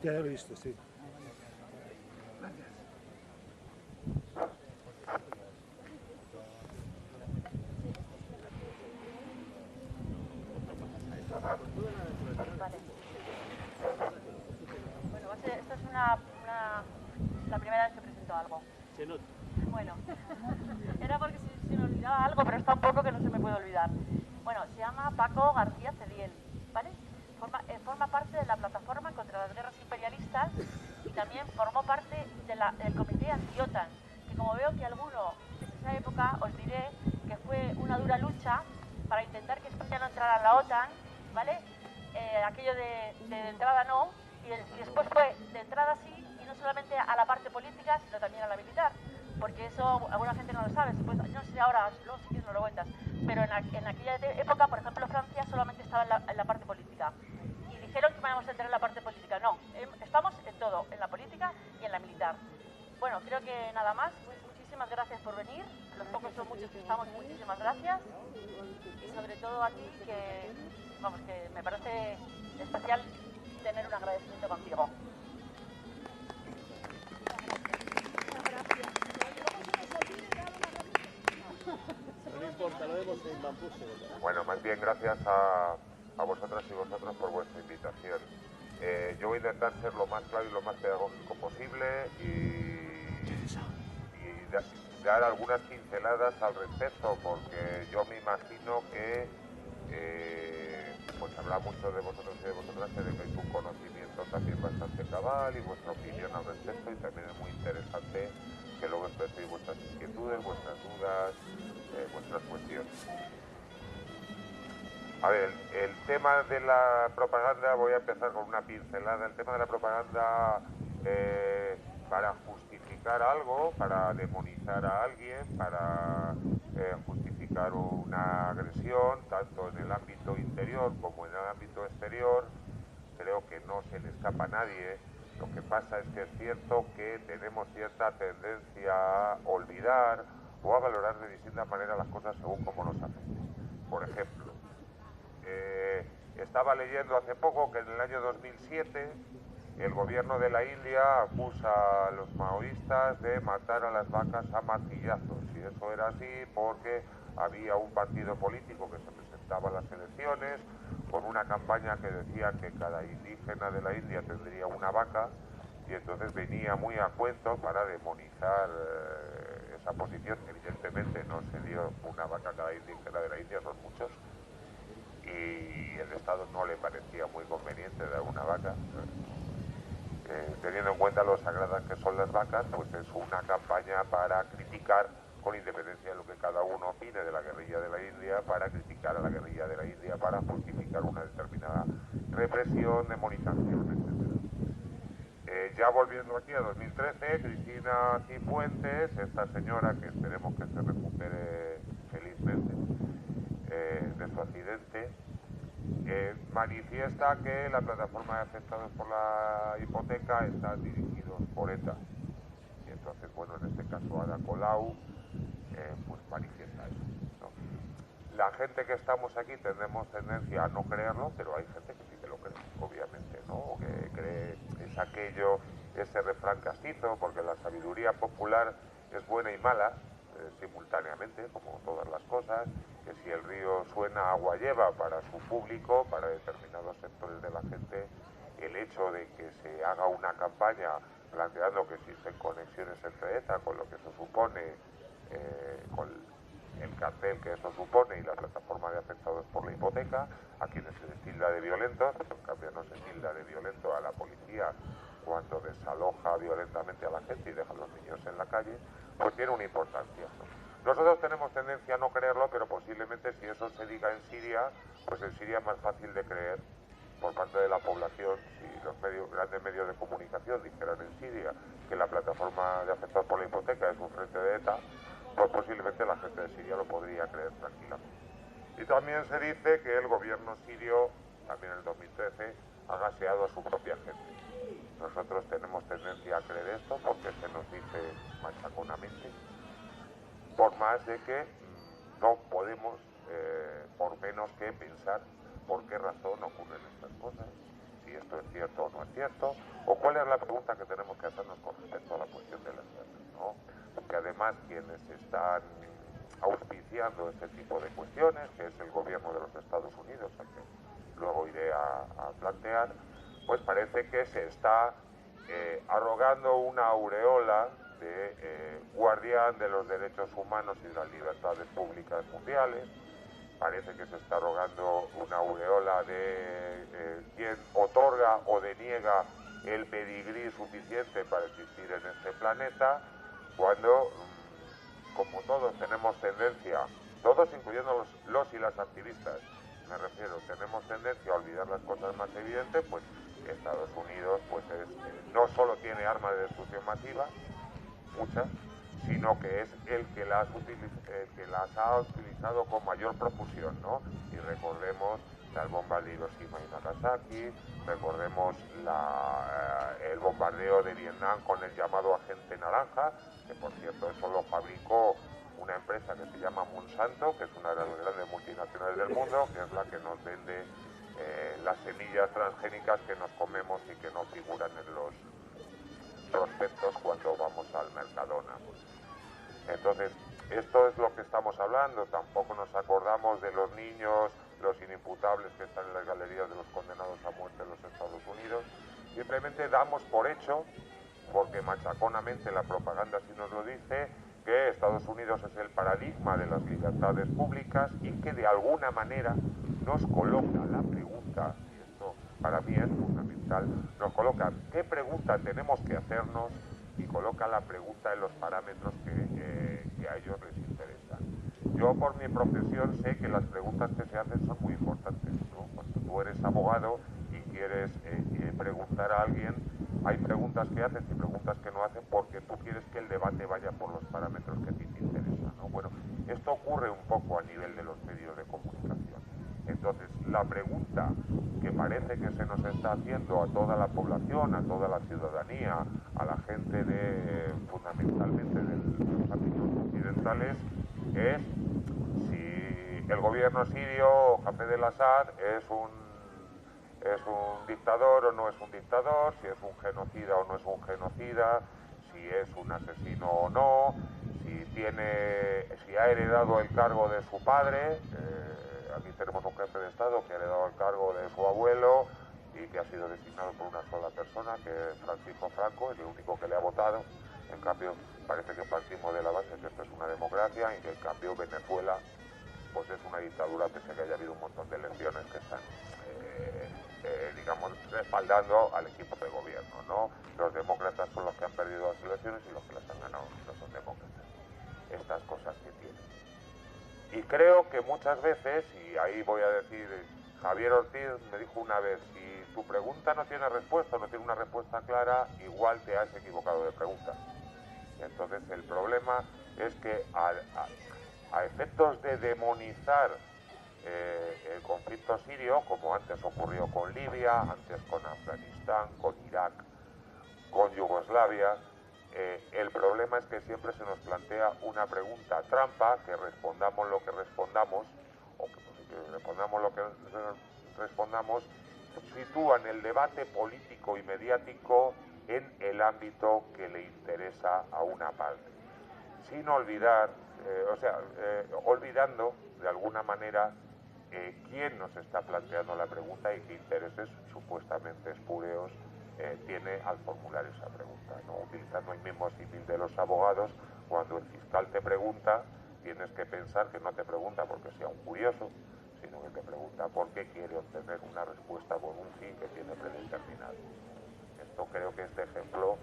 Ya lo he visto, sí. Vale. Bueno, esta es la primera vez que presento algo. Se nota. Bueno, era porque si me olvidaba algo, pero está un poco que no se me puede olvidar. Bueno, se llama Paco García Cediel, ¿vale? Forma parte de la plataforma contra las guerras imperialistas y también formó parte del comité anti-OTAN, que como veo que alguno de esa época, os diré que fue una dura lucha para intentar que España no entrara en la OTAN, ¿vale? Aquello de entrada no, y después fue de entrada sí, y no solamente a la parte política, sino también a la militar, porque eso alguna gente no lo sabe, pues, no sé ahora, luego si quieres no lo cuentas, pero en aquella época, por ejemplo, Francia solamente estaba en la parte política, y dijeron que íbamos a entrar en la parte política, no, estamos en todo, en la política y en la militar. Bueno, creo que nada más, muchísimas gracias por venir, los pocos son muchos que estamos, muchísimas gracias, y sobre todo a ti, que, vamos, que me parece especial tener un agradecimiento contigo. No importa, lo vemos en Mampuse. Bueno, más bien gracias a vosotras y vosotros por vuestra invitación. Yo voy a intentar ser lo más claro y lo más pedagógico posible y dar algunas pinceladas al respecto, porque yo me imagino que pues habrá muchos de vosotros y de vosotras que tengáis un conocimiento también bastante cabal y vuestra opinión al respecto, y también es muy interesante que luego expreséis vuestras inquietudes, vuestras dudas, vuestras cuestiones. A ver, el tema de la propaganda, voy a empezar con una pincelada. El tema de la propaganda para justificar algo, para demonizar a alguien, para justificar una agresión, tanto en el ámbito interior como en el ámbito exterior, creo que no se le escapa a nadie. Lo que pasa es que es cierto que tenemos cierta tendencia a olvidar o a valorar de distinta manera las cosas según cómo nos afecten. Por ejemplo, estaba leyendo hace poco que en el año 2007 el gobierno de la India acusa a los maoístas de matar a las vacas a martillazos, y eso era así porque había un partido político que se presentaba a las elecciones con una campaña que decía que cada indígena de la India tendría una vaca, y entonces venía muy a cuento para demonizar esa posición. Evidentemente no se dio una vaca a cada indígena de la India, son muchos, y el Estado no le parecía muy conveniente dar una vaca. Teniendo en cuenta lo sagradas que son las vacas, pues es una campaña para criticar, con independencia de lo que cada uno opine de la guerrilla de la India, para criticar a la guerrilla de la India, para justificar una determinada represión, demonización, etc. Ya volviendo aquí a 2013, Cristina Cifuentes, esta señora que esperemos que se recupere felizmente de su accidente, manifiesta que la plataforma de afectados por la hipoteca está dirigidos por ETA. Y entonces, bueno, en este caso Ada Colau pues manifiesta eso, ¿no? La gente que estamos aquí tenemos tendencia a no creerlo, pero hay gente que sí que lo cree, obviamente, ¿no? O que cree, es aquello, ese refrán castizo, porque la sabiduría popular es buena y mala simultáneamente, como todas las cosas, que si el río suena, agua lleva para su público, para determinados sectores de la gente. El hecho de que se haga una campaña planteando que existen conexiones entre ETA, con lo que eso supone, con el cartel que eso supone y la plataforma de afectados por la hipoteca, a quienes se les tilda de violentos, pero en cambio no se tilda de violento a la policía cuando desaloja violentamente a la gente y deja a los niños en la calle, pues tiene una importancia, ¿no? Nosotros tenemos tendencia a no creerlo, pero posiblemente si eso se diga en Siria, pues en Siria es más fácil de creer por parte de la población. Si los grandes medios de comunicación dijeran en Siria que la plataforma de afectados por la hipoteca es un frente de ETA, pues posiblemente la gente de Siria lo podría creer tranquilamente. Y también se dice que el gobierno sirio, también en el 2013, ha gaseado a su propia gente. Nosotros tenemos tendencia a creer esto porque se nos dice machaconamente, por más de que no podemos, por menos que pensar por qué razón ocurren estas cosas, si esto es cierto o no es cierto, o ¿cuál es la pregunta que tenemos que hacernos con respecto a la cuestión de las guerras, ¿no? Porque además quienes están auspiciando este tipo de cuestiones, que es el gobierno de los Estados Unidos, al que luego iré a plantear, pues parece que se está arrogando una aureola de guardián de los derechos humanos y de las libertades públicas mundiales. Parece que se está arrogando una aureola de quien otorga o deniega el pedigrí suficiente para existir en este planeta, cuando, como todos tenemos tendencia, todos incluyendo los y las activistas, me refiero, tenemos tendencia a olvidar las cosas más evidentes, pues Estados Unidos pues no solo tiene armas de destrucción masiva, muchas, sino que es el que las ha utilizado con mayor profusión, ¿no? Y recordemos el bombardeo de Hiroshima y Nagasaki, recordemos el bombardeo de Vietnam con el llamado agente naranja, que por cierto eso lo fabricó una empresa que se llama Monsanto, que es una de las grandes multinacionales del mundo, que es la que nos vende las semillas transgénicas que nos comemos y que no figuran en los prospectos cuando vamos al Mercadona. Entonces, esto es lo que estamos hablando. Tampoco nos acordamos de los niños, los inimputables que están en las galerías de los condenados a muerte en los Estados Unidos. Simplemente damos por hecho, porque machaconamente la propaganda sí nos lo dice, que Estados Unidos es el paradigma de las libertades públicas y que de alguna manera nos coloca la pregunta, y esto para mí es fundamental, nos coloca qué pregunta tenemos que hacernos y coloca la pregunta en los parámetros que a ellos les interesan. Yo por mi profesión sé que las preguntas que se hacen son muy importantes, ¿no? Cuando tú eres abogado y quieres preguntar a alguien, hay preguntas que haces y preguntas que no hacen porque tú quieres que el debate vaya por los parámetros que a ti te interesan, ¿no? Bueno, esto ocurre un poco a nivel de los medios de comunicación. Entonces, la pregunta que parece que se nos está haciendo a toda la población, a toda la ciudadanía, a la gente fundamentalmente de los ámbitos occidentales, es si el gobierno sirio, Hafez el-Assad, es un dictador o no es un dictador, si es un genocida o no es un genocida, si es un asesino o no, si ha heredado el cargo de su padre. Aquí tenemos un jefe de Estado que ha heredado el cargo de su abuelo y que ha sido designado por una sola persona, que es Francisco Franco, es el único que le ha votado. En cambio, parece que partimos de la base que esto es una democracia y que en cambio Venezuela pues es una dictadura, pese a que haya habido un montón de elecciones que están digamos, respaldando al equipo de gobierno, ¿no? Los demócratas son los que han perdido las elecciones y los que las han ganado no son demócratas. Estas cosas que tienen. Y creo que muchas veces, y ahí voy a decir, Javier Ortiz me dijo una vez, si tu pregunta no tiene respuesta, no tiene una respuesta clara, igual te has equivocado de pregunta. Entonces el problema es que a efectos de demonizar el conflicto sirio, como antes ocurrió con Libia, antes con Afganistán, con Irak, con Yugoslavia, el problema es que siempre se nos plantea una pregunta trampa, que respondamos lo que respondamos, o que respondamos lo que respondamos, sitúan el debate político y mediático en el ámbito que le interesa a una parte, sin olvidar, olvidando de alguna manera quién nos está planteando la pregunta y qué intereses supuestamente espurios tiene al formular esa pregunta, ¿no? Utilizando el mismo símil de los abogados, cuando el fiscal te pregunta, tienes que pensar que no te pregunta porque sea un curioso, sino que te pregunta por qué quiere obtener una respuesta por un fin que tiene predeterminado. Esto creo que este ejemplo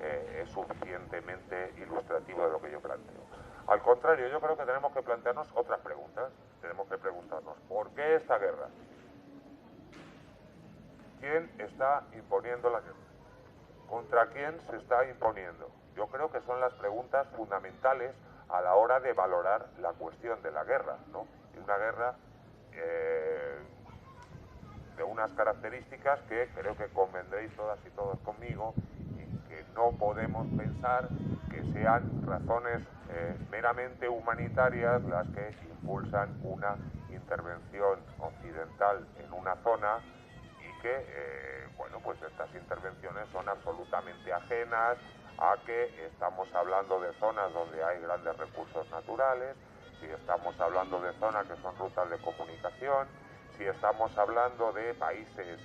es suficientemente ilustrativo de lo que yo planteo. Al contrario, yo creo que tenemos que plantearnos otras preguntas. Tenemos que preguntarnos, ¿por qué esta guerra? ¿Quién está imponiendo la guerra? ¿Contra quién se está imponiendo? Yo creo que son las preguntas fundamentales a la hora de valorar la cuestión de la guerra, ¿no? Y una guerra de unas características que creo que convendréis todas y todos conmigo, y que no podemos pensar que sean razones meramente humanitarias las que impulsan una intervención occidental en una zona y que, bueno, pues estas intervenciones son absolutamente ajenas a que estamos hablando de zonas donde hay grandes recursos naturales, si estamos hablando de zonas que son rutas de comunicación, si estamos hablando de países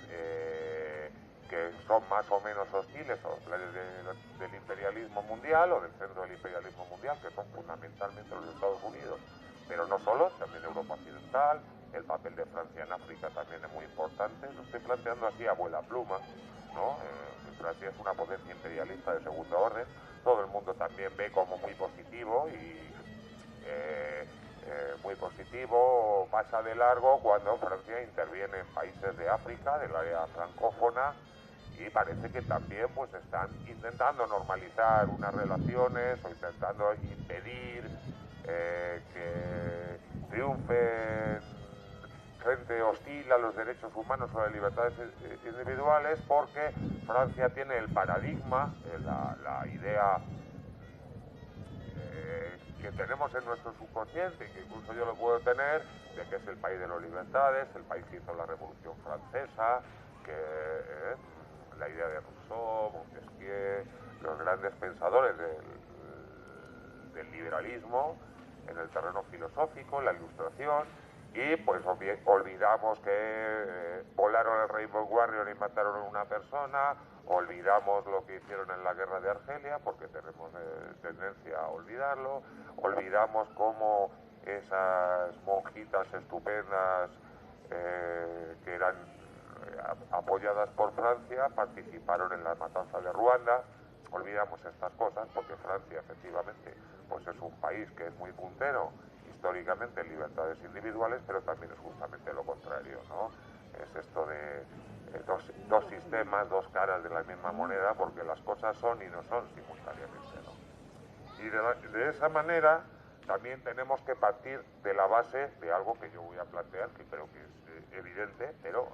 que son más o menos hostiles a los planes del imperialismo mundial o del centro del imperialismo mundial, que son fundamentalmente los Estados Unidos, pero no solo, también Europa Occidental. El papel de Francia en África también es muy importante. Lo estoy planteando así a vuela pluma, ¿no? Francia es una potencia imperialista de segunda orden. Todo el mundo también ve como muy positivo y pasa de largo cuando Francia interviene en países de África, del área francófona, y parece que también pues están intentando normalizar unas relaciones o intentando impedir que triunfen gente hostil a los derechos humanos o a las libertades individuales, porque Francia tiene el paradigma, la idea que tenemos en nuestro subconsciente, que incluso yo lo puedo tener, de que es el país de las libertades, el país que hizo la Revolución Francesa, que la idea de Rousseau, Montesquieu, los grandes pensadores del liberalismo en el terreno filosófico, la Ilustración, y pues olvidamos que volaron el Rainbow Warrior y mataron a una persona, olvidamos lo que hicieron en la guerra de Argelia, porque tenemos tendencia a olvidarlo, olvidamos cómo esas monjitas estupendas que eran apoyadas por Francia participaron en la matanza de Ruanda. Olvidamos estas cosas porque Francia efectivamente pues es un país que es muy puntero históricamente en libertades individuales, pero también es justamente lo contrario, ¿no? Es esto de dos sistemas, dos caras de la misma moneda, porque las cosas son y no son simultáneamente, ¿no? Y de esa manera también tenemos que partir de la base de algo que yo voy a plantear, que creo que es evidente, pero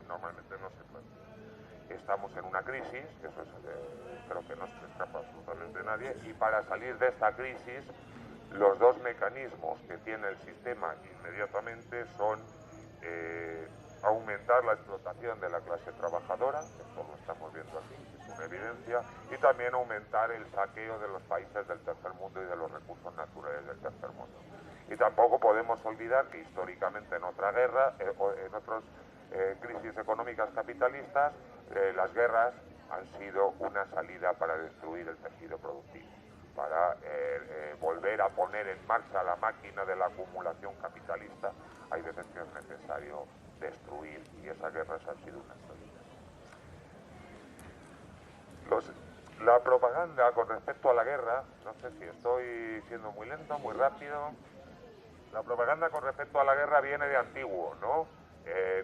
normalmente no se plantea. Estamos en una crisis, eso es, creo que no se escapa absolutamente de nadie, y para salir de esta crisis, los dos mecanismos que tiene el sistema inmediatamente son aumentar la explotación de la clase trabajadora, esto lo estamos viendo aquí, es una evidencia, y también aumentar el saqueo de los países del tercer mundo y de los recursos naturales del tercer mundo. Y tampoco podemos olvidar que históricamente en otra guerra, en otras crisis económicas capitalistas, las guerras han sido una salida para destruir el tejido productivo, para volver a poner en marcha la máquina de la acumulación capitalista. Hay veces que es necesario destruir, y esas guerras han sido unas salidas. La propaganda con respecto a la guerra, no sé si estoy siendo muy lento, muy rápido. La propaganda con respecto a la guerra viene de antiguo, ¿no?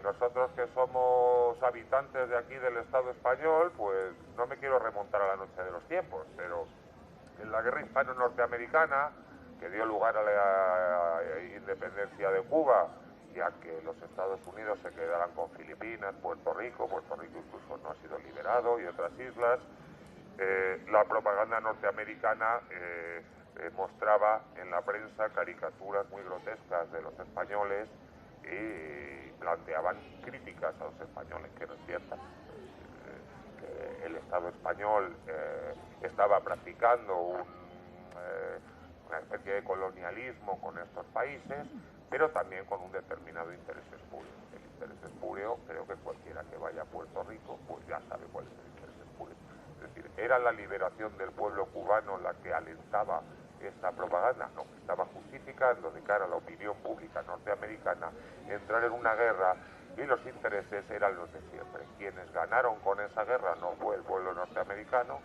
Nosotros que somos habitantes de aquí del Estado español, pues no me quiero remontar a la noche de los tiempos, pero en la guerra hispano-norteamericana, que dio lugar a la independencia de Cuba y a que los Estados Unidos se quedaran con Filipinas, Puerto Rico incluso no ha sido liberado, y otras islas, la propaganda norteamericana mostraba en la prensa caricaturas muy grotescas de los españoles y planteaban críticas a los españoles, que no es cierta. El Estado español estaba practicando una especie de colonialismo con estos países, pero también con un determinado interés espurio. El interés espurio, creo que cualquiera que vaya a Puerto Rico pues ya sabe cuál es el interés espurio. Es decir, ¿era la liberación del pueblo cubano la que alentaba esta propaganda? No, estaba justificando de cara a la opinión pública norteamericana entrar en una guerra, y los intereses eran los de siempre. Quienes ganaron con esa guerra no fue el pueblo norteamericano,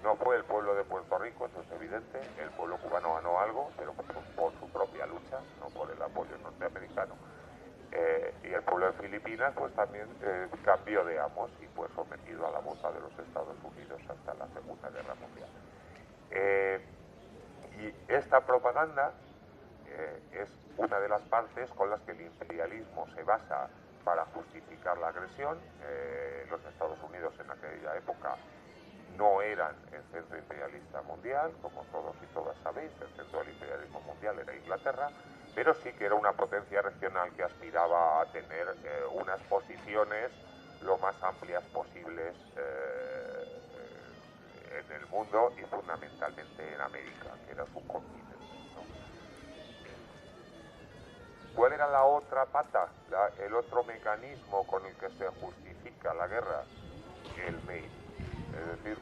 no fue el pueblo de Puerto Rico, eso es evidente. El pueblo cubano ganó algo, pero por su propia lucha, no por el apoyo norteamericano. Y el pueblo de Filipinas pues también cambió de amos y fue sometido a la bota de los Estados Unidos hasta la Segunda Guerra Mundial. Y esta propaganda es una de las partes con las que el imperialismo se basa para justificar la agresión. Los Estados Unidos en aquella época no eran el centro imperialista mundial, como todos y todas sabéis. El centro del imperialismo mundial era Inglaterra, pero sí que era una potencia regional que aspiraba a tener unas posiciones lo más amplias posibles en el mundo y fundamentalmente en América, que era su continente, ¿no? ¿Cuál era la otra pata, el otro mecanismo con el que se justifica la guerra? El mail, es decir,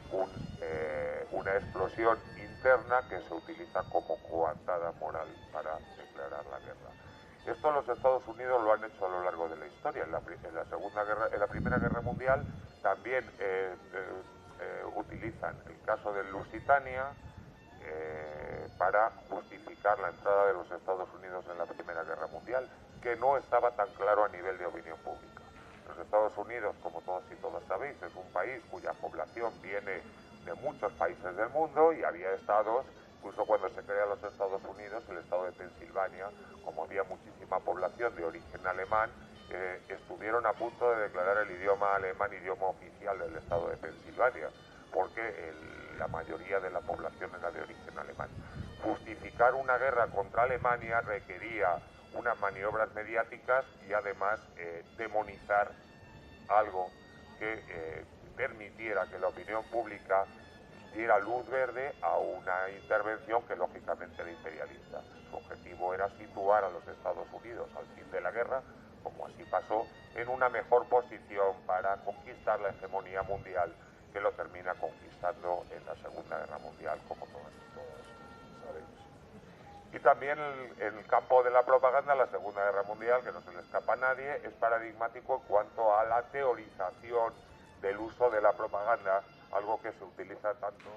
una explosión interna que se utiliza como coartada moral para declarar la guerra. Esto los Estados Unidos lo han hecho a lo largo de la historia. En la Primera Guerra Mundial también utilizan el caso del Lusitania para justificar la entrada de los Estados Unidos en la Primera Guerra Mundial, que no estaba tan claro a nivel de opinión pública. Los Estados Unidos, como todos y todas sabéis, es un país cuya población viene de muchos países del mundo y había estados, incluso cuando se crean los Estados Unidos, el estado de Pensilvania, como había muchísima población de origen alemán, estuvieron a punto de declarar el idioma alemán idioma oficial del estado de Pensilvania, porque la mayoría de la población era de origen alemán. Justificar una guerra contra Alemania requería unas maniobras mediáticas y además demonizar algo que permitiera que la opinión pública diera luz verde a una intervención que lógicamente era imperialista. Su objetivo era situar a los Estados Unidos al fin de la guerra, como así pasó, en una mejor posición para conquistar la hegemonía mundial, que lo termina conquistando en la Segunda Guerra Mundial, como todos sabemos. Y también en el campo de la propaganda, la Segunda Guerra Mundial, que no se le escapa a nadie, es paradigmático en cuanto a la teorización del uso de la propaganda, algo que se utiliza tanto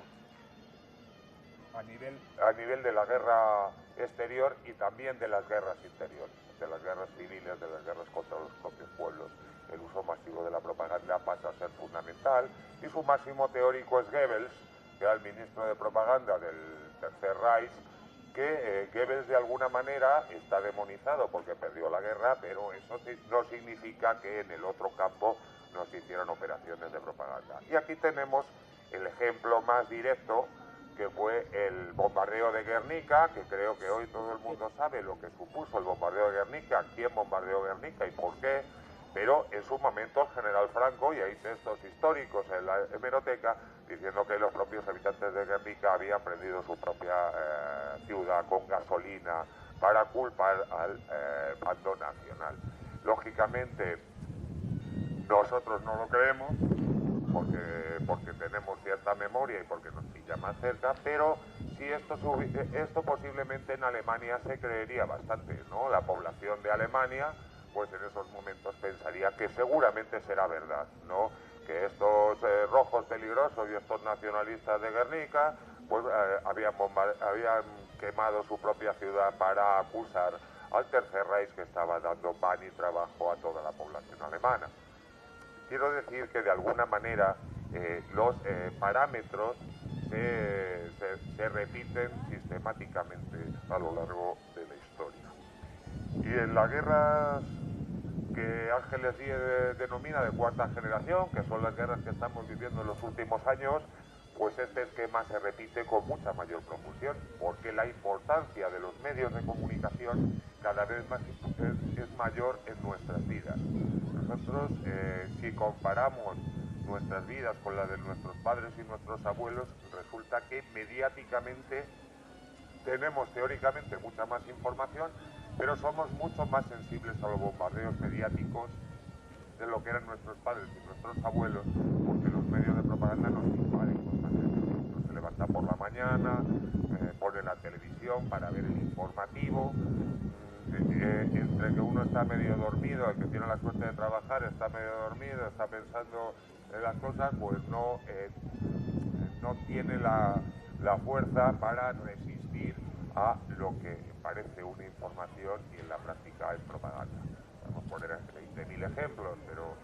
a nivel de la guerra exterior y también de las guerras interiores, de las guerras civiles, de las guerras contra los propios pueblos. El uso masivo de la propaganda pasa a ser fundamental y su máximo teórico es Goebbels, que era el ministro de propaganda del Tercer Reich, que Goebbels de alguna manera está demonizado porque perdió la guerra, pero eso no significa que en el otro campo no se hicieran operaciones de propaganda. Y aquí tenemos el ejemplo más directo, que fue el bombardeo de Guernica, que creo que hoy todo el mundo sabe lo que supuso el bombardeo de Guernica, quién bombardeó Guernica y por qué, pero en su momento el general Franco, y hay textos históricos en la hemeroteca, diciendo que los propios habitantes de Guernica habían prendido su propia ciudad con gasolina para culpar al bando nacional. Lógicamente, nosotros no lo creemos, porque tenemos cierta memoria y porque nos pilla más cerca, pero sí esto posiblemente en Alemania se creería bastante, ¿no? La población de Alemania, pues en esos momentos pensaría que seguramente será verdad, ¿no? Que estos rojos peligrosos y estos nacionalistas de Guernica, pues habían quemado su propia ciudad para acusar al Tercer Reich, que estaba dando pan y trabajo a toda la población alemana. Quiero decir que de alguna manera los parámetros se repiten sistemáticamente a lo largo de la historia. Y en las guerras que Ángeles Díez denomina de cuarta generación, que son las guerras que estamos viviendo en los últimos años, pues este esquema se repite con mucha mayor profusión, porque la importancia de los medios de comunicación cada vez más es mayor en nuestras vidas. Nosotros, si comparamos nuestras vidas con las de nuestros padres y nuestros abuelos, resulta que mediáticamente tenemos teóricamente mucha más información, pero somos mucho más sensibles a los bombardeos mediáticos de lo que eran nuestros padres y nuestros abuelos, porque los medios de propaganda nos invaden constantemente. Uno se levanta por la mañana, pone la televisión para ver el informativo, entre que uno está medio dormido, el que tiene la suerte de trabajar está medio dormido, está pensando en las cosas, pues no tiene la fuerza para resistir a lo que parece una información y en la práctica es propaganda. Vamos a poner 20.000 ejemplos, pero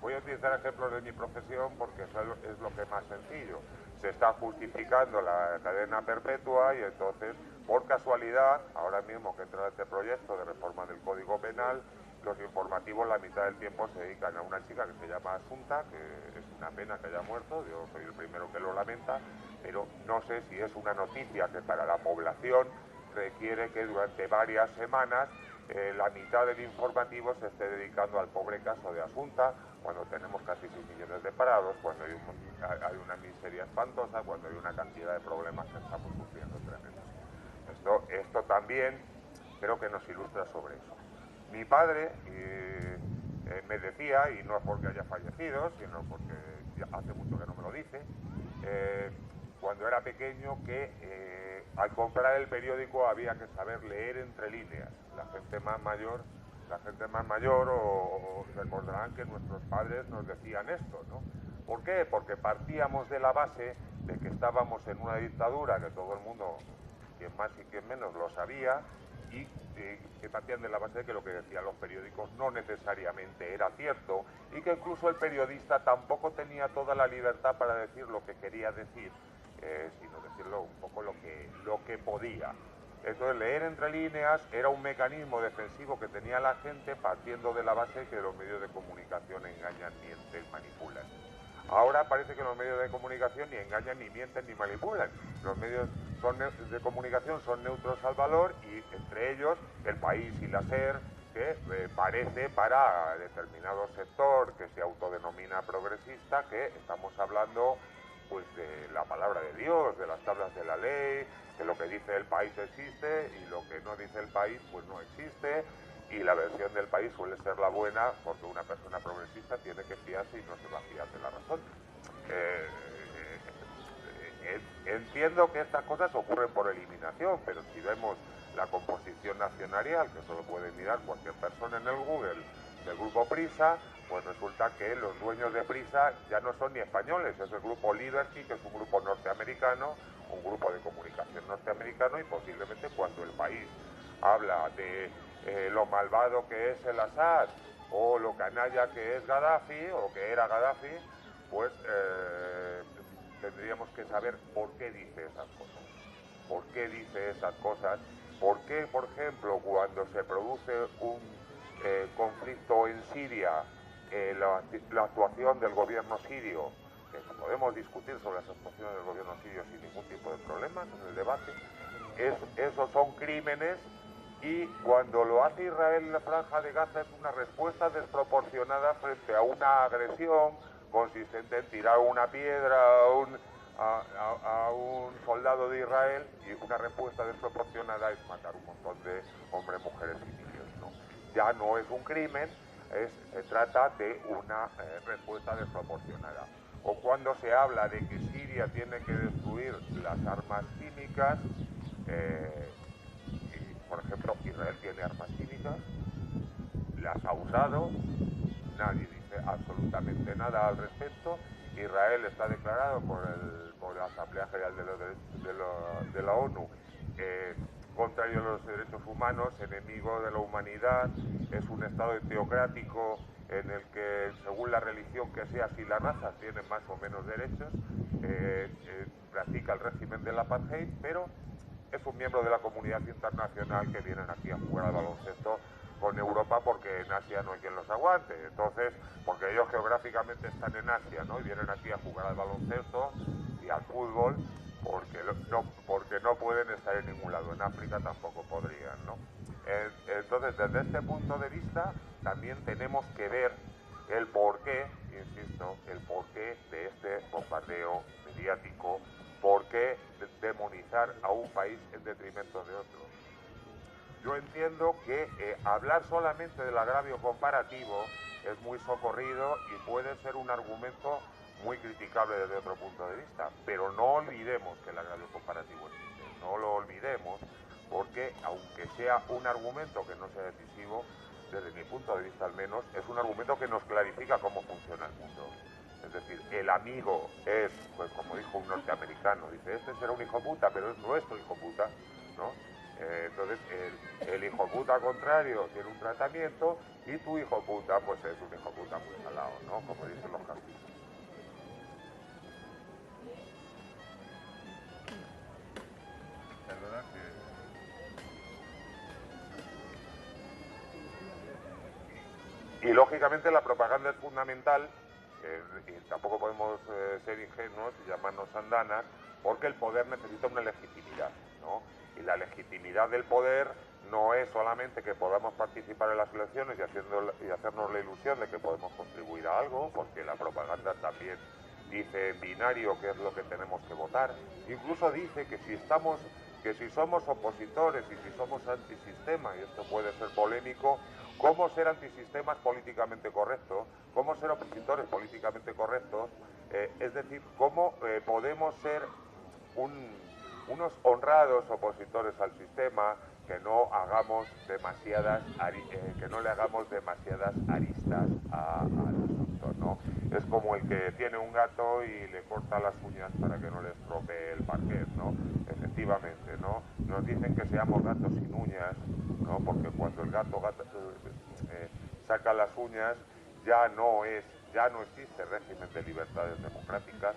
voy a utilizar ejemplos de mi profesión porque eso es lo que es más sencillo. Se está justificando la cadena perpetua y entonces, por casualidad, ahora mismo que entra este proyecto de reforma del Código Penal, los informativos la mitad del tiempo se dedican a una chica que se llama Asunta, que es una pena que haya muerto, yo soy el primero que lo lamenta, pero no sé si es una noticia que para la población requiere que durante varias semanas la mitad del informativo se esté dedicando al pobre caso de Asunta, cuando tenemos casi 6 millones de parados, cuando hay una miseria espantosa, cuando hay una cantidad de problemas que estamos sufriendo tremendos. Esto también creo que nos ilustra sobre eso. Mi padre me decía, y no es porque haya fallecido, sino porque hace mucho que no me lo dice, cuando era pequeño, que al comprar el periódico había que saber leer entre líneas. La gente más mayor o recordarán que nuestros padres nos decían esto, ¿no? ¿Por qué? Porque partíamos de la base de que estábamos en una dictadura, que todo el mundo, quien más y quien menos, lo sabía, y que partían de la base de que lo que decían los periódicos no necesariamente era cierto, y que incluso el periodista tampoco tenía toda la libertad para decir lo que quería decir, sino decirlo un poco lo que podía. Entonces, leer entre líneas era un mecanismo defensivo que tenía la gente, partiendo de la base de que los medios de comunicación engañan, mienten, manipulan. Ahora parece que los medios de comunicación ni engañan, ni mienten, ni manipulan. Los medios de comunicación son neutros al valor, y entre ellos El País y la SER, que parece para determinado sector que se autodenomina progresista, que estamos hablando pues de la palabra de Dios, de las tablas de la ley, que lo que dice El País existe y lo que no dice El País pues no existe, y la versión del País suele ser la buena, porque una persona progresista tiene que fiarse y no se va a fiar de la razón. Entiendo que estas cosas ocurren por eliminación, pero si vemos la composición accionarial, que solo puede mirar cualquier persona en el Google, del grupo Prisa, pues resulta que los dueños de Prisa ya no son ni españoles, es el grupo Liberty, que es un grupo norteamericano, un grupo de comunicación norteamericano, y posiblemente cuando El País habla de lo malvado que es el Assad, o lo canalla que es Gaddafi, o que era Gaddafi, pues tendríamos que saber por qué dice esas cosas. ¿Por qué dice esas cosas? ¿Por qué, por ejemplo, cuando se produce un conflicto en Siria, la actuación del gobierno sirio, que podemos discutir sobre las actuaciones del gobierno sirio sin ningún tipo de problemas en el debate, esos son crímenes, y cuando lo hace Israel en la Franja de Gaza es una respuesta desproporcionada frente a una agresión consistente en tirar una piedra a un soldado de Israel, y una respuesta desproporcionada es matar un montón de hombres, mujeres y niños, ¿no? Ya no es un crimen, se trata de una respuesta desproporcionada. O cuando se habla de que Siria tiene que destruir las armas químicas, por ejemplo, Israel tiene armas químicas, las ha usado, nadie dice absolutamente nada al respecto. Israel está declarado por la Asamblea General de la ONU contrario a los derechos humanos, enemigo de la humanidad, es un estado teocrático en el que, según la religión que sea, si la raza tiene más o menos derechos, practica el régimen del apartheid, pero es un miembro de la comunidad internacional que vienen aquí a jugar al baloncesto con Europa, porque en Asia no hay quien los aguante. Entonces, porque ellos geográficamente están en Asia, ¿no? Y vienen aquí a jugar al baloncesto y al fútbol, porque no pueden estar en ningún lado. En África tampoco podrían, ¿no? Entonces, desde este punto de vista, también tenemos que ver el porqué, insisto, el porqué de este bombardeo mediático. ¿Por qué demonizar a un país en detrimento de otro? Yo entiendo que hablar solamente del agravio comparativo es muy socorrido y puede ser un argumento muy criticable desde otro punto de vista, pero no olvidemos que el agravio comparativo existe, no lo olvidemos, porque aunque sea un argumento que no sea decisivo, desde mi punto de vista al menos, es un argumento que nos clarifica cómo funciona el mundo. Es decir, el amigo es, pues como dijo un norteamericano, dice, este será un hijo puta, pero es nuestro hijo puta, ¿no? Entonces, el hijo puta contrario tiene un tratamiento, y tu hijo puta, pues es un hijo puta muy salado, ¿no? Como dicen los campos. Perdona que... Y lógicamente la propaganda es fundamental, y tampoco podemos ser ingenuos y llamarnos andanas, porque el poder necesita una legitimidad, ¿no? Y la legitimidad del poder no es solamente que podamos participar en las elecciones y hacernos la ilusión de que podemos contribuir a algo, porque la propaganda también dice en binario qué es lo que tenemos que votar. Incluso dice que si somos opositores y si somos antisistema, y esto puede ser polémico, ¿cómo ser antisistema es políticamente correcto? ¿Cómo ser opositores políticamente correctos? Es decir, ¿cómo podemos ser unos honrados opositores al sistema, que no le hagamos demasiadas aristas al asunto, ¿no? Es como el que tiene un gato y le corta las uñas para que no le estropee el parquet, ¿no? Efectivamente, ¿no? Nos dicen que seamos gatos sin uñas, ¿no? Porque cuando el gato saca las uñas ya no existe régimen de libertades democráticas,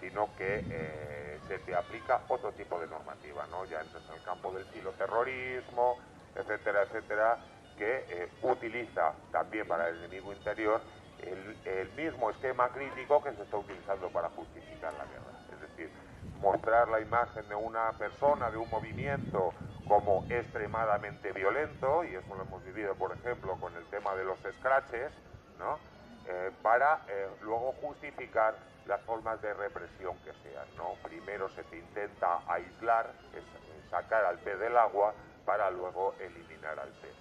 sino que se te aplica otro tipo de normativa, ¿no? Ya entras en el campo del filoterrorismo, etcétera, etcétera, que utiliza también para el enemigo interior el mismo esquema crítico que se está utilizando para justificar la guerra. Es decir, mostrar la imagen de una persona, de un movimiento, como extremadamente violento, y eso lo hemos vivido, por ejemplo, con el tema de los scratches, ¿no? Para luego justificar las formas de represión que sean, ¿no? Primero se te intenta aislar, sacar al pez del agua, para luego eliminar al pez,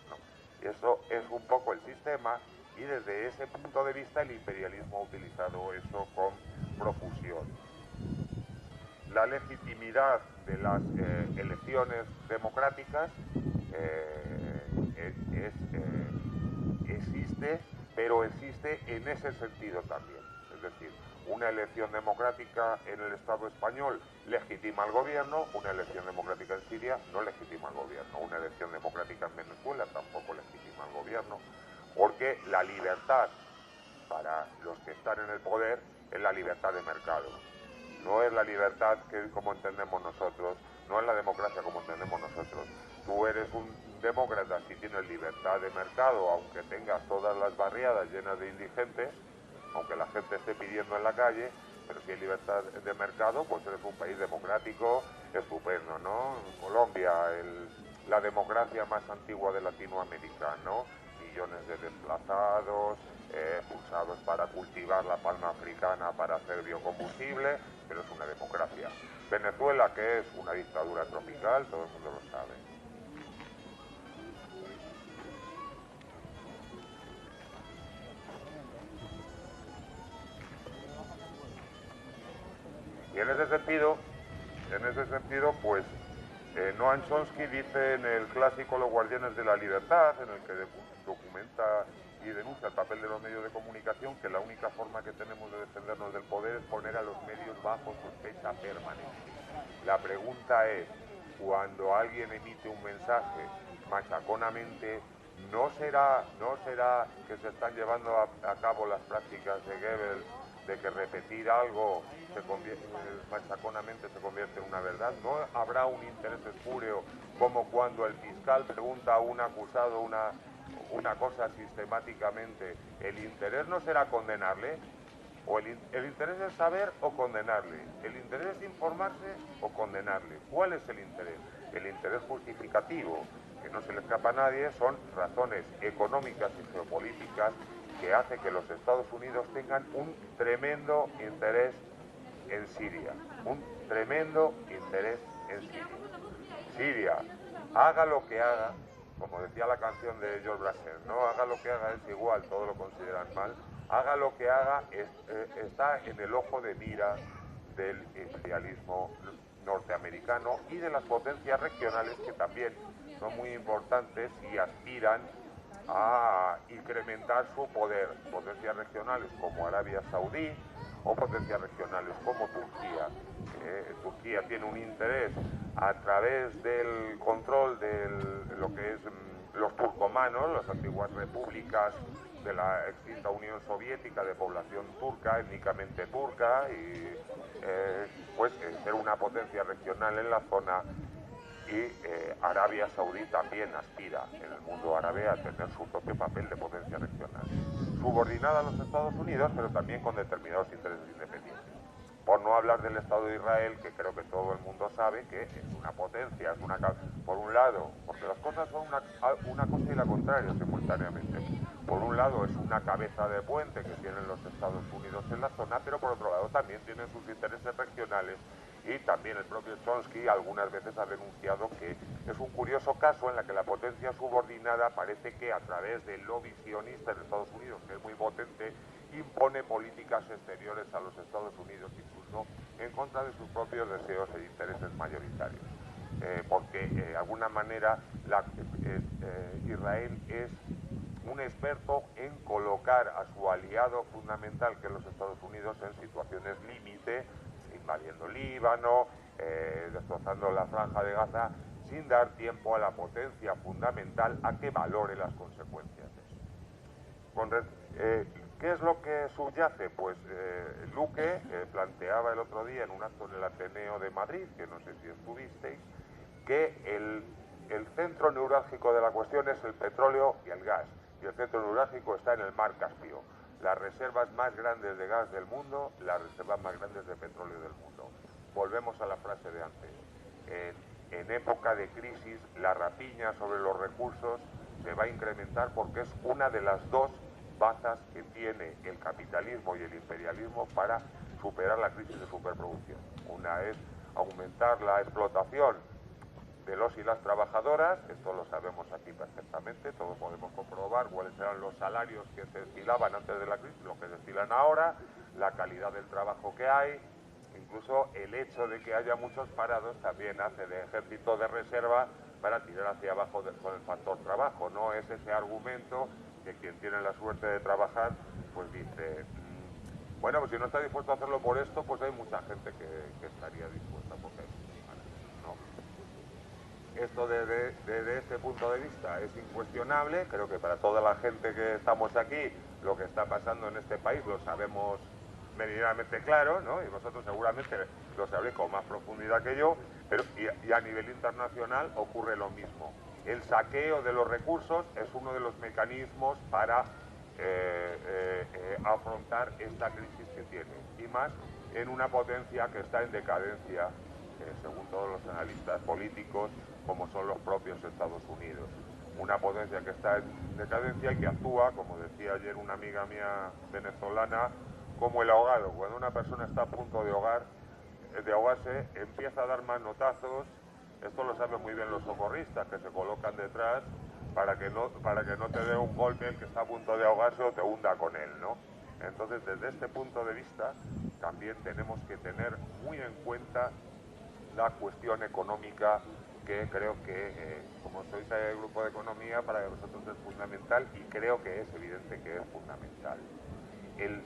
¿no? Y eso es un poco el sistema, y desde ese punto de vista el imperialismo ha utilizado eso con profusión. La legitimidad de las elecciones democráticas existe, pero existe en ese sentido también. Es decir, una elección democrática en el Estado español legitima al gobierno, una elección democrática en Siria no legitima al gobierno, una elección democrática en Venezuela tampoco legitima al gobierno, porque la libertad para los que están en el poder es la libertad de mercado. No es la libertad como entendemos nosotros, no es la democracia como entendemos nosotros. Tú eres un demócrata si tienes libertad de mercado, aunque tengas todas las barriadas llenas de indigentes, aunque la gente esté pidiendo en la calle, pero si hay libertad de mercado, pues eres un país democrático estupendo, ¿no? Colombia, la democracia más antigua de Latinoamérica, ¿no? Millones de desplazados, expulsados para cultivar la palma africana para hacer biocombustible, pero es una democracia. Venezuela, que es una dictadura tropical, todo el mundo lo sabe. Y en ese sentido, pues Noam Chomsky dice en el clásico Los Guardianes de la Libertad, en el que documenta y denuncia el papel de los medios de comunicación, que la única forma que tenemos de defendernos del poder es poner a los medios bajo sospecha permanente. La pregunta es, cuando alguien emite un mensaje machaconamente, ¿no será que se están llevando a cabo las prácticas de Goebbels, de que repetir algo machaconamente se convierte en una verdad? ¿No habrá un interés espúreo, como cuando el fiscal pregunta a un acusado una cosa sistemáticamente? ¿El interés no será condenarle? ¿O el interés es saber o condenarle? ¿El interés es informarse o condenarle? ¿Cuál es el interés? El interés justificativo, que no se le escapa a nadie, son razones económicas y geopolíticas que hace que los Estados Unidos tengan un tremendo interés en Siria. Un tremendo interés en Siria. Siria, haga lo que haga, como decía la canción de George Brassens, no haga lo que haga es igual, todo lo consideran mal, haga lo que haga, está en el ojo de mira del imperialismo norteamericano y de las potencias regionales, que también son muy importantes y aspiran a incrementar su poder. Potencias regionales como Arabia Saudí o potencias regionales como Turquía. Turquía tiene un interés a través del control de lo que es los turcomanos, las antiguas repúblicas de la extinta Unión Soviética, de población turca, étnicamente turca, y ser una potencia regional en la zona. Y Arabia Saudí también aspira en el mundo árabe a tener su propio papel de potencia regional, subordinada a los Estados Unidos, pero también con determinados intereses independientes. por no hablar del Estado de Israel, que creo que todo el mundo sabe que es una potencia, por un lado, porque las cosas son una cosa y la contraria simultáneamente. Por un lado es una cabeza de puente que tienen los Estados Unidos en la zona, pero por otro lado también tienen sus intereses regionales, y también el propio Chomsky algunas veces ha denunciado que es un curioso caso en el que la potencia subordinada parece que a través del lobby sionista de Estados Unidos, que es muy potente, impone políticas exteriores a los Estados Unidos, incluso en contra de sus propios deseos e intereses mayoritarios. Porque de alguna manera Israel es un experto en colocar a su aliado fundamental, que es los Estados Unidos, en situaciones límite, invadiendo Líbano, destrozando la franja de Gaza, sin dar tiempo a la potencia fundamental a que valore las consecuencias de eso. ¿Qué es lo que subyace? Pues Luque planteaba el otro día en un acto en el Ateneo de Madrid, que no sé si estuvisteis, que el centro neurálgico de la cuestión es el petróleo y el gas, y el centro neurálgico está en el mar Caspio. Las reservas más grandes de gas del mundo, las reservas más grandes de petróleo del mundo. Volvemos a la frase de antes. En época de crisis, la rapiña sobre los recursos se va a incrementar porque es una de las dos bazas que tiene el capitalismo y el imperialismo para superar la crisis de superproducción. Una es aumentar la explotación de los y las trabajadoras, esto lo sabemos aquí perfectamente, todos podemos comprobar cuáles eran los salarios que se estilaban antes de la crisis, lo que se estilan ahora, la calidad del trabajo que hay, incluso el hecho de que haya muchos parados también hace de ejército de reserva para tirar hacia abajo con el factor trabajo. No es ese argumento que quien tiene la suerte de trabajar, pues dice, bueno, pues si no está dispuesto a hacerlo por esto, pues hay mucha gente que estaría dispuesta, porque no. Esto desde este punto de vista es incuestionable. Creo que para toda la gente que estamos aquí, lo que está pasando en este país lo sabemos meridianamente claro, ¿no? Y vosotros seguramente lo sabréis con más profundidad que yo, pero y a nivel internacional ocurre lo mismo. El saqueo de los recursos es uno de los mecanismos para afrontar esta crisis que tiene, y más en una potencia que está en decadencia, según todos los analistas políticos, como son los propios Estados Unidos. Una potencia que está en decadencia y que actúa, como decía ayer una amiga mía venezolana, como el ahogado. Cuando una persona está a punto de ahogarse, empieza a dar manotazos. Esto lo saben muy bien los socorristas, que se colocan detrás para que no te dé un golpe el que está a punto de ahogarse o te hunda con él, ¿no? Entonces, desde este punto de vista, también tenemos que tener muy en cuenta la cuestión económica, que creo que, como sois del grupo de economía, para vosotros es fundamental, y creo que es evidente que es fundamental. El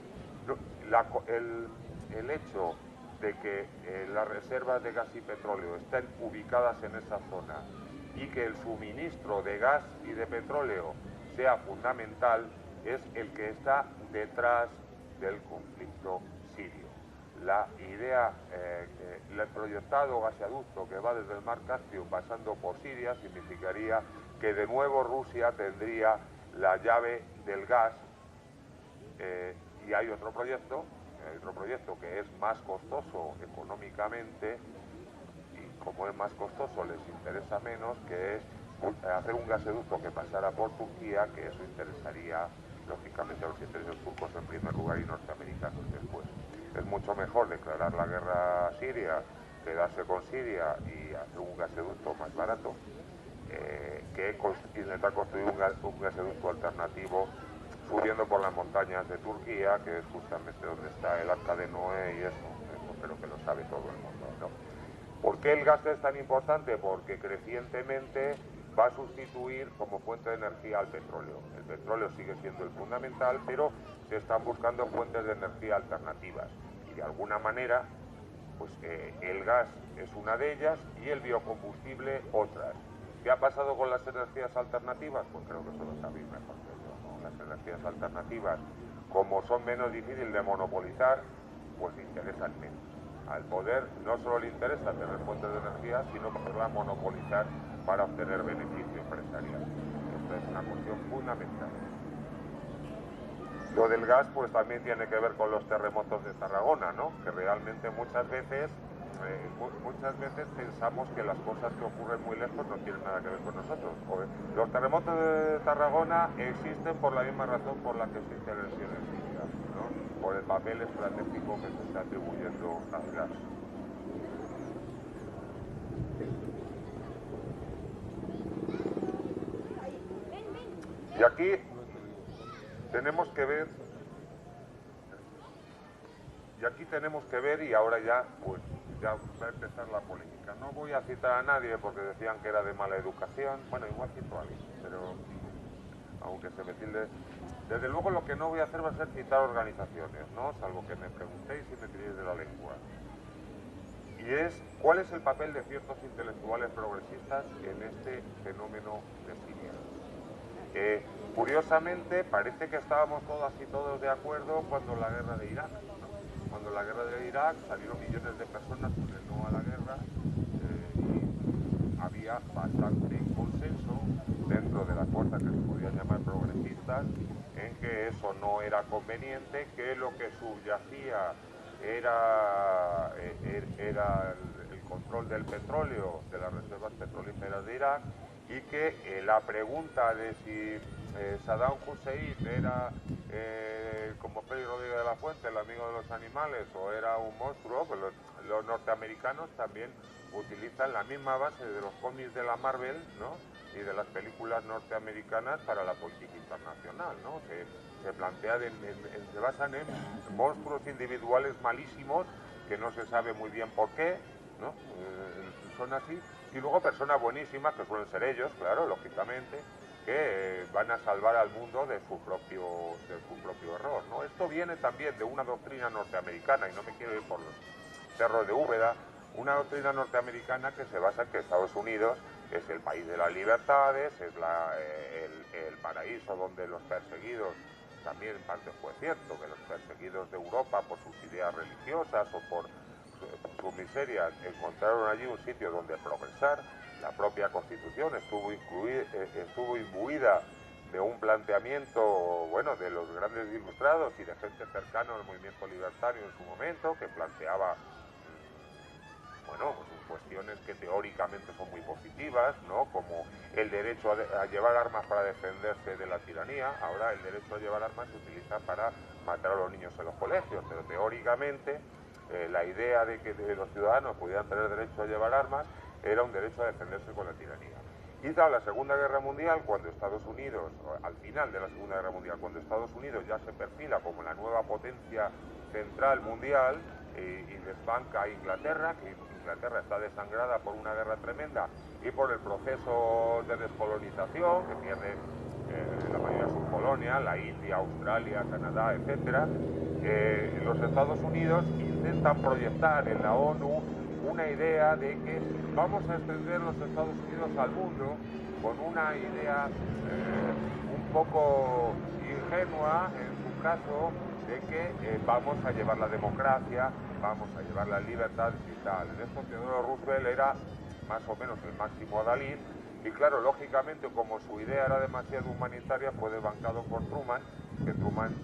hecho de que las reservas de gas y petróleo estén ubicadas en esa zona y que el suministro de gas y de petróleo sea fundamental es el que está detrás del conflicto sirio. La idea, el proyectado gasoducto que va desde el mar Caspio pasando por Siria significaría que de nuevo Rusia tendría la llave del gas, y hay otro proyecto que es más costoso económicamente, y como es más costoso les interesa menos, que es hacer un gasoducto que pasara por Turquía, que eso interesaría lógicamente a los intereses turcos en primer lugar y norteamericanos después. Es mucho mejor declarar la guerra a Siria, quedarse con Siria y hacer un gasoducto más barato, que intentar construir un gasoducto alternativo subiendo por las montañas de Turquía, que es justamente donde está el Arca de Noé, y eso creo que lo sabe todo el mundo, ¿no? ¿Por qué el gas es tan importante? Porque crecientemente va a sustituir como fuente de energía al petróleo. El petróleo sigue siendo el fundamental, pero se están buscando fuentes de energía alternativas, y de alguna manera pues el gas es una de ellas y el biocombustible otras. ¿Qué ha pasado con las energías alternativas? Pues creo que eso lo sabéis mejor que yo, ¿no? Las energías alternativas, como son menos difíciles de monopolizar, pues interesan menos. Al poder no solo le interesa tener fuentes de energía, sino poderla monopolizar para obtener beneficio empresarial. Esto es una cuestión fundamental. Lo del gas pues también tiene que ver con los terremotos de Tarragona, ¿no? Que realmente muchas veces pensamos que las cosas que ocurren muy lejos no tienen nada que ver con nosotros. Los terremotos de Tarragona existen por la misma razón por la que existe la energía sísmica, ¿no? Por el papel estratégico que se está atribuyendo al gas. Y aquí tenemos que ver, y ahora ya, pues, ya va a empezar la polémica. No voy a citar a nadie porque decían que era de mala educación. Bueno, igual cito a alguien, pero aunque se me tilde. Desde luego lo que no voy a hacer va a ser citar organizaciones, ¿no? Salvo que me preguntéis y me tiréis de la lengua. Y es, ¿cuál es el papel de ciertos intelectuales progresistas en este fenómeno de Siria? Curiosamente, parece que estábamos todas y todos de acuerdo cuando la guerra de Irak, ¿no? Cuando la guerra de Irak salieron millones de personas con el no a la guerra, y había bastante consenso dentro de las fuerzas que se podían llamar progresistas en que eso no era conveniente, que lo que subyacía era el control del petróleo, de las reservas petrolíferas de Irak, y que la pregunta de si Saddam Hussein era, como Félix Rodríguez de la Fuente, el amigo de los animales, o era un monstruo, pues los norteamericanos también utilizan la misma base de los cómics de la Marvel, ¿no? Y de las películas norteamericanas para la política internacional, ¿no? Se plantean, se basan en monstruos individuales malísimos que no se sabe muy bien por qué, ¿no? Son así, y luego personas buenísimas, que suelen ser ellos, claro, lógicamente, que van a salvar al mundo de su propio error, ¿no? Esto viene también de una doctrina norteamericana, y no me quiero ir por los cerros de Úbeda, una doctrina norteamericana que se basa en que Estados Unidos es el país de las libertades, es el paraíso donde los perseguidos, también en parte fue cierto, que los perseguidos de Europa por sus ideas religiosas o por sus miserias encontraron allí un sitio donde progresar. La propia Constitución estuvo imbuida de un planteamiento, bueno, de los grandes ilustrados y de gente cercana al movimiento libertario en su momento, que planteaba, bueno, pues cuestiones que teóricamente son muy positivas, ¿no? Como el derecho a llevar armas para defenderse de la tiranía. Ahora el derecho a llevar armas se utiliza para matar a los niños en los colegios, pero teóricamente la idea de que los ciudadanos pudieran tener derecho a llevar armas era un derecho a defenderse con la tiranía. Y tras la Segunda Guerra Mundial, cuando Estados Unidos, al final de la Segunda Guerra Mundial, cuando Estados Unidos ya se perfila como la nueva potencia central mundial y desbanca a Inglaterra, que Inglaterra está desangrada por una guerra tremenda y por el proceso de descolonización, que pierde la mayoría de sus colonias, la India, Australia, Canadá, etc., los Estados Unidos intentan proyectar en la ONU una idea de que vamos a extender los Estados Unidos al mundo con una idea un poco ingenua, en su caso, de que vamos a llevar la democracia, vamos a llevar las libertades y tal. En esto Theodore Roosevelt era más o menos el máximo adalid, y claro, lógicamente, como su idea era demasiado humanitaria, fue desbancado por Truman, que Truman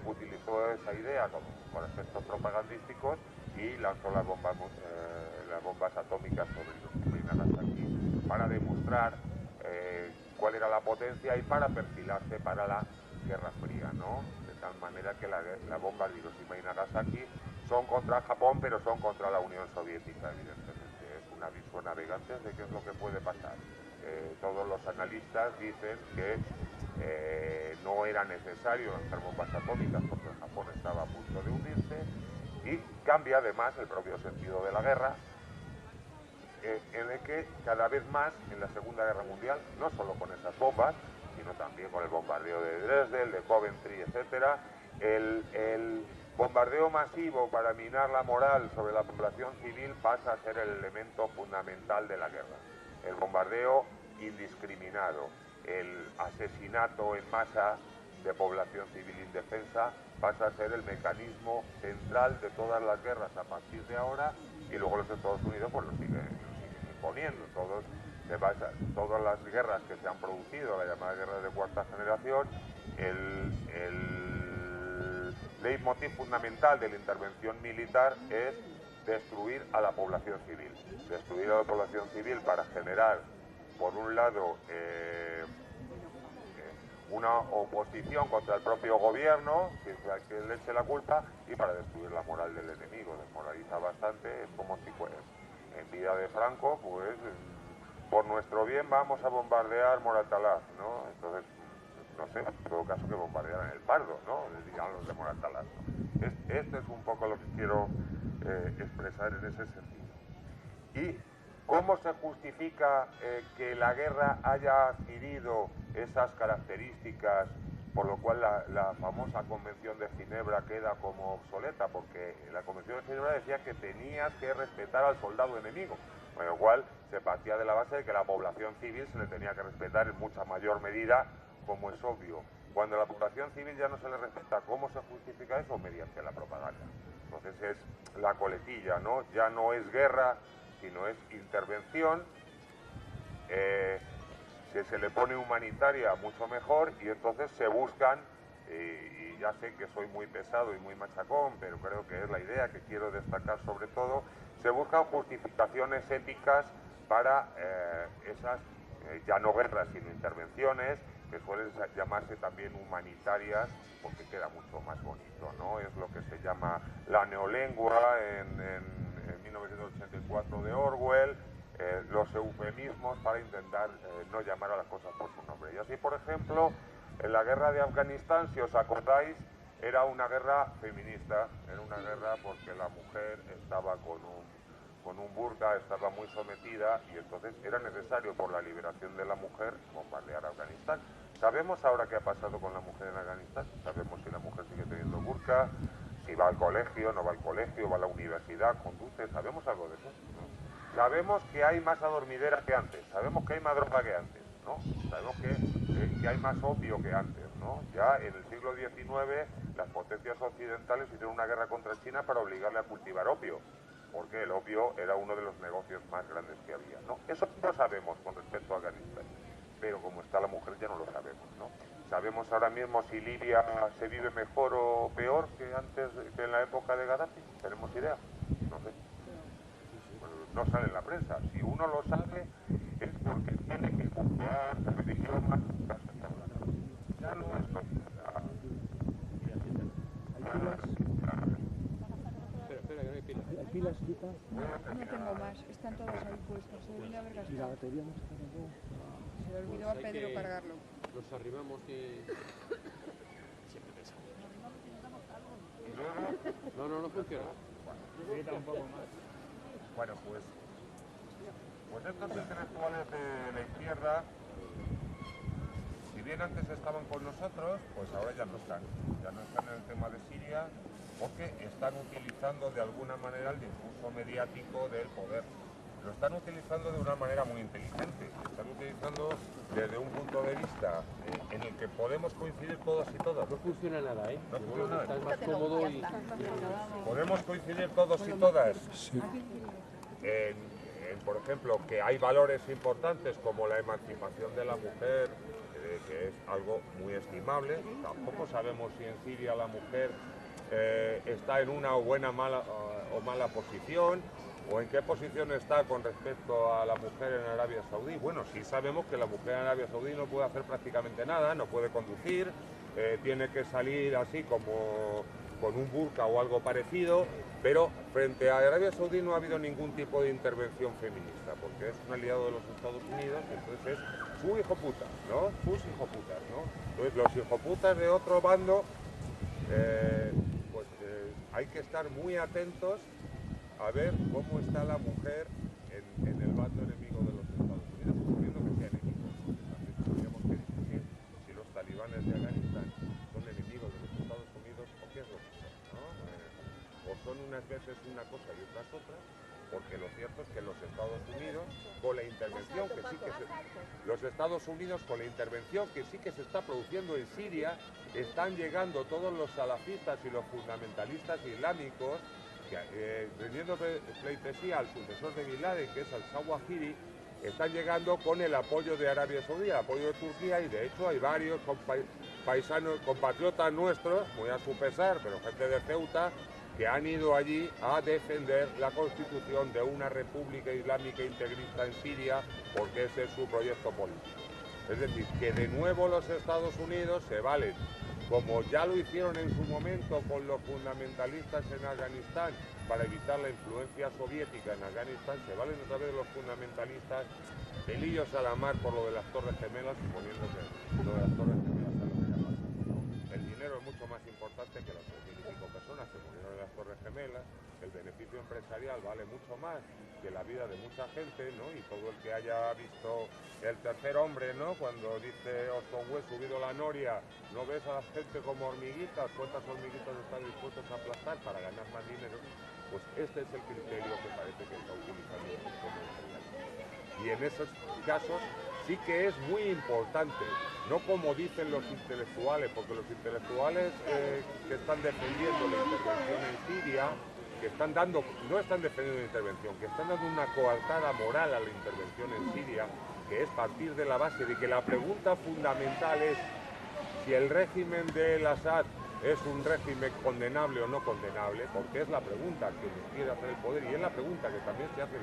utilizó esa idea con efectos propagandísticos y lanzó las bombas atómicas sobre Hiroshima y Nagasaki para demostrar cuál era la potencia y para perfilarse para la Guerra Fría, ¿no? De tal manera que las bombas de Hiroshima y Nagasaki son contra Japón, pero son contra la Unión Soviética, evidentemente. Es un aviso a navegantes de qué es lo que puede pasar. Todos los analistas dicen que no era necesario lanzar bombas atómicas porque Japón estaba a punto de hundirse, y cambia además el propio sentido de la guerra, en el que cada vez más en la Segunda Guerra Mundial, no solo con esas bombas, sino también con el bombardeo de Dresde, de Coventry, etc., el bombardeo masivo para minar la moral sobre la población civil pasa a ser el elemento fundamental de la guerra. El bombardeo indiscriminado, el asesinato en masa de población civil indefensa pasa a ser el mecanismo central de todas las guerras a partir de ahora, y luego los Estados Unidos pues lo siguen imponiendo. Todas las guerras que se han producido, la llamada guerra de cuarta generación, leitmotiv fundamental de la intervención militar es destruir a la población civil. Destruir a la población civil para generar, por un lado, una oposición contra el propio gobierno, que le eche la culpa, y para destruir la moral del enemigo. Desmoraliza bastante, es como si pues, en vida de Franco, pues por nuestro bien vamos a bombardear Moratalaz, ¿no? Entonces, no sé, en todo caso que bombardearan el Pardo, ¿no? Digan los de Moratalaz, ¿no? Esto es un poco lo que quiero expresar en ese sentido. Y ¿cómo se justifica que la guerra haya adquirido esas características, por lo cual la famosa Convención de Ginebra queda como obsoleta? Porque la Convención de Ginebra decía que tenías que respetar al soldado enemigo, con lo cual se partía de la base de que la población civil se le tenía que respetar en mucha mayor medida, como es obvio. Cuando a la población civil ya no se le respeta, ¿cómo se justifica eso? Mediante la propaganda. Entonces es la coletilla, ¿no? Ya no es guerra, sino es intervención, si se le pone humanitaria mucho mejor, y entonces se buscan, y ya sé que soy muy pesado y muy machacón, pero creo que es la idea que quiero destacar sobre todo, se buscan justificaciones éticas para esas, ya no guerras, sino intervenciones, que suelen llamarse también humanitarias, porque queda mucho más bonito, ¿no? Es lo que se llama la neolengua en 1984 de Orwell, los eufemismos para intentar no llamar a las cosas por su nombre. Y así, por ejemplo, en la guerra de Afganistán, si os acordáis, era una guerra feminista, era una guerra porque la mujer estaba con un burka, estaba muy sometida, y entonces era necesario, por la liberación de la mujer, bombardear Afganistán. ¿Sabemos ahora qué ha pasado con la mujer en Afganistán? Sabemos si la mujer sigue teniendo burka, si va al colegio, no va al colegio, va a la universidad, conduce, ¿sabemos algo de eso? ¿No? Sabemos que hay más adormidera que antes, sabemos que hay más droga que antes, ¿no? Sabemos que hay más opio que antes, ¿no? Ya en el siglo XIX las potencias occidentales hicieron una guerra contra China para obligarle a cultivar opio, porque el opio era uno de los negocios más grandes que había, ¿no? Eso no sabemos con respecto a Afganistán, pero como está la mujer ya no lo sabemos, ¿no? ¿Sabemos ahora mismo si Libia se vive mejor o peor que antes, que en la época de Gaddafi? ¿Tenemos idea? No sé. Bueno, no sale en la prensa. Si uno lo sabe es porque tiene que juzgar la religión más. Ya no es Espera, que no hay pilas. ¿Hay pilas, Rita? No tengo más, están todas ahí puestas. Se debería haber ¿Y la gastado. batería no se cargó? Se le olvidó a Pedro cargarlo. Nos arrimamos y... Siempre pensamos. No funciona. Bueno, pues estos intelectuales de la izquierda, si bien antes estaban con nosotros, pues ahora ya no están en el tema de Siria, porque están utilizando de alguna manera el discurso mediático del poder. Lo están utilizando de una manera muy inteligente, lo están utilizando desde un punto de vista en el que podemos coincidir todos y todas. No funciona nada, ¿eh? No funciona nada. Estás más cómodo y... Podemos coincidir todos y todas Sí. por ejemplo, que hay valores importantes como la emancipación de la mujer, que es algo muy estimable. Tampoco sabemos si en Siria la mujer está en una buena o mala posición, o en qué posición está con respecto a la mujer en Arabia Saudí. Bueno, sí sabemos que la mujer en Arabia Saudí no puede hacer prácticamente nada, no puede conducir, tiene que salir así como con un burka o algo parecido, pero frente a Arabia Saudí no ha habido ningún tipo de intervención feminista, porque es un aliado de los Estados Unidos, y entonces es su hijo puta, ¿no? Sus hijoputas, ¿no? Entonces los hijoputas de otro bando, hay que estar muy atentos a ver cómo está la mujer en el bando enemigo de los Estados Unidos, suponiendo que sea enemigo. También tendríamos que discutir si los talibanes de Afganistán son enemigos de los Estados Unidos o qué es lo que son, ¿no? O son unas veces una cosa y otras otra, porque lo cierto es que los Estados Unidos, con la intervención que sí que se... Los Estados Unidos, con la intervención que sí que se está produciendo en Siria, están llegando todos los salafistas y los fundamentalistas islámicos, rendiendo pleitesía al sucesor de Bin Laden, que es al-Zawahiri, están llegando con el apoyo de Arabia Saudí, el apoyo de Turquía, y de hecho hay varios paisanos, compatriotas nuestros, muy a su pesar, pero gente de Ceuta, que han ido allí a defender la constitución de una república islámica integrista en Siria, porque ese es su proyecto político. Es decir, que de nuevo los Estados Unidos se valen, como ya lo hicieron en su momento con los fundamentalistas en Afganistán, para evitar la influencia soviética en Afganistán, se valen otra vez de los fundamentalistas, pelillos a la mar por lo de las Torres Gemelas, suponiéndose lo de las Torres Gemelas es lo que ya pasó, ¿no? El dinero es mucho más importante que las 3.000 y pico personas que murieron en las Torres Gemelas, el beneficio empresarial vale mucho más que la vida de mucha gente, ¿no? Y todo el que haya visto El tercer hombre, ¿no? Cuando dice Orson Welles, subido la noria, no ves a la gente como hormiguitas, cuántas hormiguitas están dispuestos a aplastar para ganar más dinero, pues este es el criterio que parece que está utilizando el sistema imperialista. Y en esos casos sí que es muy importante, no como dicen los intelectuales, porque los intelectuales que están defendiendo la intervención en Siria, que están dando, no están defendiendo la intervención, que están dando una coartada moral a la intervención en Siria, que es partir de la base de que la pregunta fundamental es si el régimen de El-Assad es un régimen condenable o no condenable, porque es la pregunta que nos quiere hacer el poder y es la pregunta que también se hacen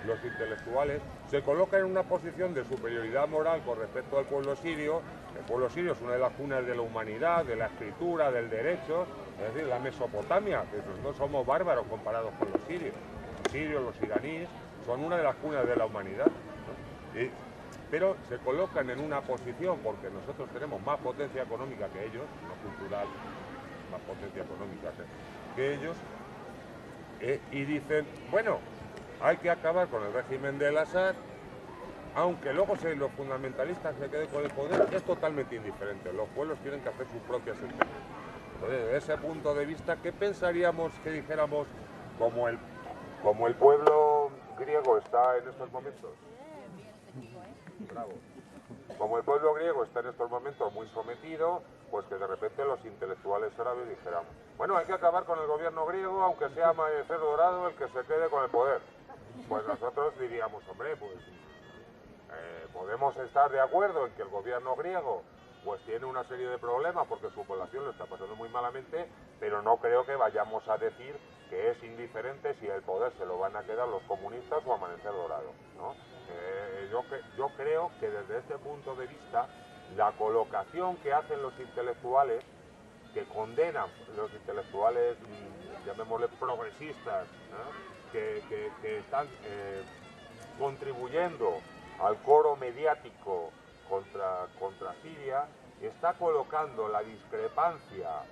los intelectuales, se coloca en una posición de superioridad moral con respecto al pueblo sirio. El pueblo sirio es una de las cunas de la humanidad, de la escritura, del derecho, es decir, la Mesopotamia, que nosotros somos bárbaros comparados con los sirios. Los sirios, los iraníes, son una de las cunas de la humanidad, ¿no? Pero se colocan en una posición, porque nosotros tenemos más potencia económica que ellos, no cultural, más potencia económica que ellos, y dicen, bueno, hay que acabar con el régimen de El-Assad, aunque luego los fundamentalistas se queden con el poder, es totalmente indiferente. Los pueblos tienen que hacer sus propias elecciones. Entonces, desde ese punto de vista, ¿qué pensaríamos que dijéramos como el pueblo griego está en estos momentos? Bravo. Como el pueblo griego está en estos momentos muy sometido, pues que de repente los intelectuales árabes dijéramos, bueno, hay que acabar con el gobierno griego, aunque sea Amanecer Dorado el que se quede con el poder. Pues nosotros diríamos, hombre, pues podemos estar de acuerdo en que el gobierno griego pues tiene una serie de problemas porque su población lo está pasando muy malamente, pero no creo que vayamos a decir que es indiferente si el poder se lo van a quedar los comunistas o Amanecer Dorado, ¿no? Yo creo que desde este punto de vista la colocación que hacen los intelectuales, que condenan los intelectuales, llamémosle progresistas, ¿no? que están contribuyendo al coro mediático contra Siria, está colocando la discrepancia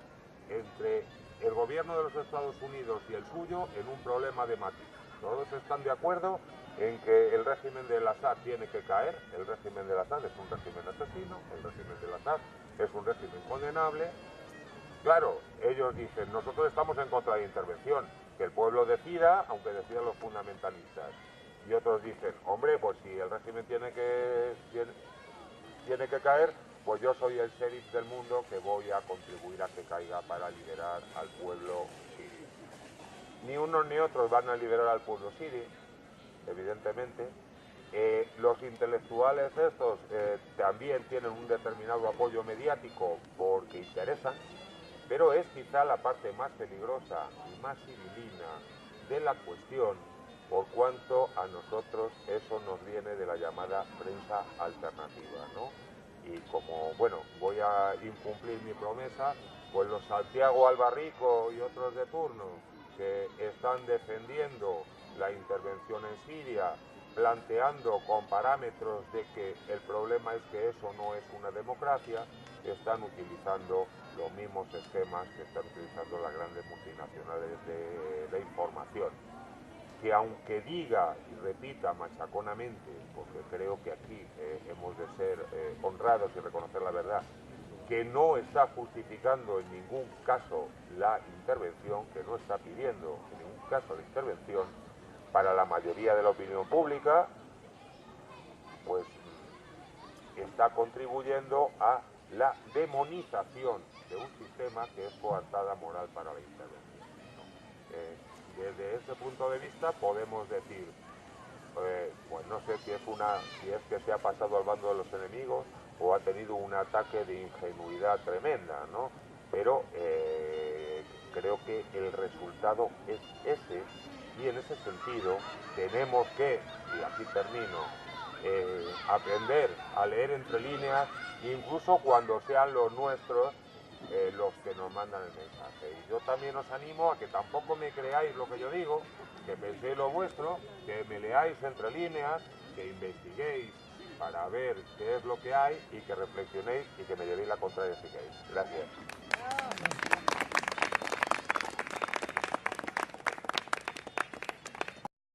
entre el gobierno de los Estados Unidos y el suyo en un problema de matiz. Todos están de acuerdo en que el régimen de El-Assad tiene que caer, el régimen de El-Assad es un régimen asesino, el régimen de El-Assad es un régimen condenable. Claro, ellos dicen, nosotros estamos en contra de la intervención, que el pueblo decida, aunque decidan los fundamentalistas. Y otros dicen, hombre, pues si el régimen tiene que caer, pues yo soy el sheriff del mundo que voy a contribuir a que caiga para liberar al pueblo sirio. Ni unos ni otros van a liberar al pueblo sirio, evidentemente. Los intelectuales estos también tienen un determinado apoyo mediático porque interesan, pero es quizá la parte más peligrosa y más civilina de la cuestión, por cuanto a nosotros eso nos viene de la llamada prensa alternativa, ¿no? Y como, bueno, voy a incumplir mi promesa, pues los Santiago Albarrico y otros de turno que están defendiendo la intervención en Siria, planteando con parámetros de que el problema es que eso no es una democracia, están utilizando los mismos esquemas que están utilizando las grandes multinacionales de la información. Que aunque diga y repita machaconamente, porque creo que aquí hemos de ser honrados y reconocer la verdad, que no está justificando en ningún caso la intervención, que no está pidiendo en ningún caso la intervención, para la mayoría de la opinión pública, pues está contribuyendo a la demonización de un sistema que es coartada moral para la intervención, ¿no? Desde ese punto de vista podemos decir, pues no sé si es que se ha pasado al bando de los enemigos o ha tenido un ataque de ingenuidad tremenda, ¿no? Pero creo que el resultado es ese, y en ese sentido tenemos que, y aquí termino, aprender a leer entre líneas, incluso cuando sean los nuestros los que nos mandan el mensaje. Y yo también os animo a que tampoco me creáis lo que yo digo, que penséis lo vuestro, que me leáis entre líneas, que investiguéis para ver qué es lo que hay y que reflexionéis y que me llevéis la contraria si queréis. Gracias.